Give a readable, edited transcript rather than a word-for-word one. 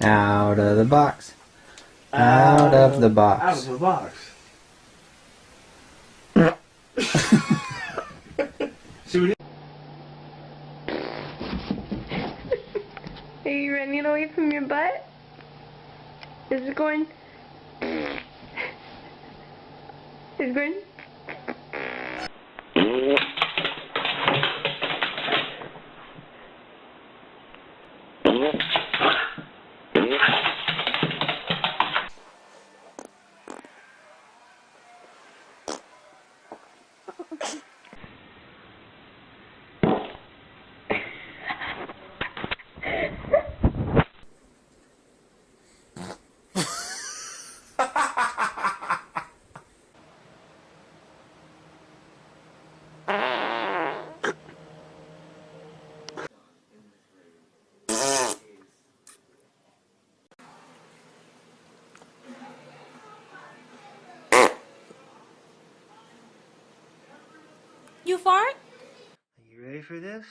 Out of the box. Out of the box. Out of the box. See, we Are you running away from your butt? Is it going? Is it going? You fart? Are you ready for this?